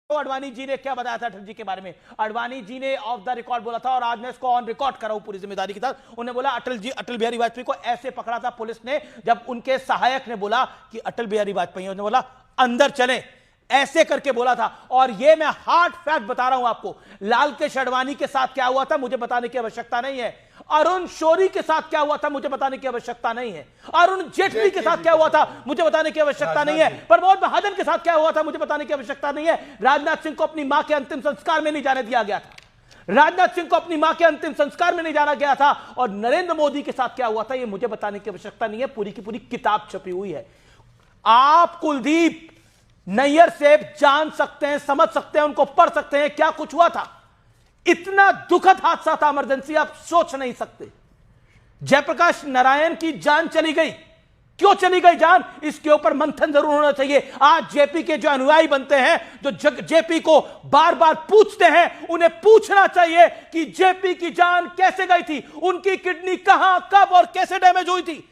तो अडवाणी जी ने क्या बताया था अटल जी के बारे में। अडवाणी जी ने ऑफ द रिकॉर्ड बोला था और आज मैं इसको ऑन रिकॉर्ड कर रहा हूं पूरी जिम्मेदारी के साथ। उन्होंने बोला अटल बिहारी वाजपेयी को ऐसे पकड़ा था पुलिस ने जब उनके सहायक ने बोला कि अटल बिहारी वाजपेयी, उन्होंने बोला अंदर चले, ऐसे करके बोला था। और ये मैं हार्ड फैक्ट बता रहा हूं आपको। लालकृष्ण अडवाणी के साथ क्या हुआ था मुझे बताने की आवश्यकता नहीं है। अरुण शौरी के साथ क्या हुआ था मुझे बताने की आवश्यकता नहीं है। अरुण जेटली के साथ क्या हुआ था मुझे बताने की आवश्यकता नहीं है। प्रमोद महाजन के साथ क्या हुआ था मुझे बताने की आवश्यकता नहीं है। राजनाथ सिंह को अपनी मां के अंतिम संस्कार में नहीं जाने दिया गया था। राजनाथ सिंह को अपनी मां के अंतिम संस्कार में नहीं जाना गया था। और नरेंद्र मोदी के साथ क्या हुआ था यह मुझे बताने की आवश्यकता नहीं है। पूरी की पूरी किताब छपी हुई है। आप कुलदीप नैयर से जान सकते हैं, समझ सकते हैं, उनको पढ़ सकते हैं क्या कुछ हुआ था। इतना दुखद हादसा था, इमरजेंसी आप सोच नहीं सकते। जयप्रकाश नारायण की जान चली गई। क्यों चली गई जान, इसके ऊपर मंथन जरूर होना चाहिए। आज जेपी के जो अनुयायी बनते हैं, जो जेपी को बार बार पूछते हैं, उन्हें पूछना चाहिए कि जेपी की जान कैसे गई थी, उनकी किडनी कहां, कब और कैसे डैमेज हुई थी।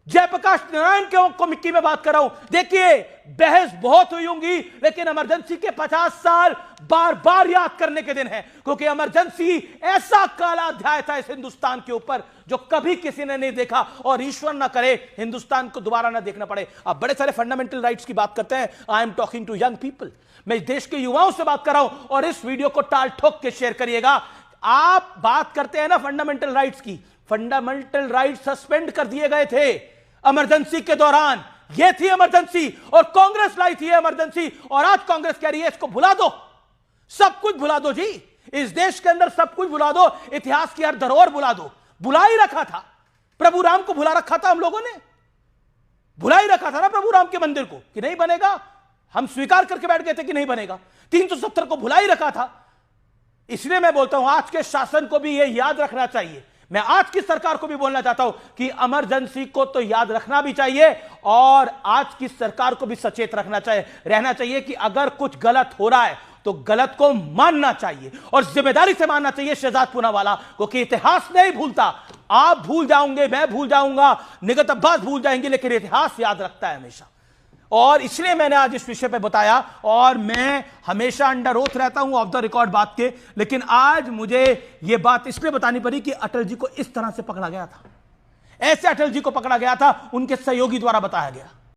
जयप्रकाश नारायण के कमिटी में बात कर रहा हूं। देखिए बहस बहुत हुई होंगी, लेकिन इमरजेंसी के 50 साल बार बार याद करने के दिन है, क्योंकि इमरजेंसी ऐसा काला अध्याय था इस हिंदुस्तान के ऊपर जो कभी किसी ने नहीं देखा। और ईश्वर ना करे हिंदुस्तान को दोबारा ना देखना पड़े। आप बड़े सारे फंडामेंटल राइट्स की बात करते हैं। I am talking to young people. मैं इस देश के युवाओं से बात कर रहा हूं और इस वीडियो को टाल ठोक के शेयर करिएगा। आप बात करते हैं ना फंडामेंटल राइट्स की, फंडामेंटल राइट्स सस्पेंड कर दिए गए थे इमरजेंसी के दौरान। यह थी इमरजेंसी और कांग्रेस लाई थी इमरजेंसी। और आज कांग्रेस कह रही है इसको भुला दो, सब कुछ भुला दो जी, इस देश के अंदर सब कुछ भुला दो, इतिहास की हर धरोहर भुला दो। भुला ही रखा था, प्रभु राम को भुला रखा था हम लोगों ने, भुला ही रखा था ना प्रभु राम के मंदिर को कि नहीं बनेगा। हम स्वीकार करके बैठ गए थे कि नहीं बनेगा। 370 को भुला ही रखा था। इसलिए मैं बोलता हूं आज के शासन को भी यह याद रखना चाहिए। मैं आज की सरकार को भी बोलना चाहता हूं कि इमरजेंसी को तो याद रखना भी चाहिए और आज की सरकार को भी सचेत रहना चाहिए कि अगर कुछ गलत हो रहा है तो गलत को मानना चाहिए और जिम्मेदारी से मानना चाहिए। शहजाद पूनावाला, क्योंकि इतिहास नहीं भूलता। आप भूल जाओगे, मैं भूल जाऊंगा, निगत अब्बास भूल जाएंगे, लेकिन इतिहास याद रखता है हमेशा। और इसलिए मैंने आज इस विषय पे बताया और मैं हमेशा अंडर ओथ रहता हूं ऑफ द रिकॉर्ड बात के, लेकिन आज मुझे यह बात इसलिए बतानी पड़ी कि अटल जी को इस तरह से पकड़ा गया था, ऐसे अटल जी को पकड़ा गया था, उनके सहयोगी द्वारा बताया गया।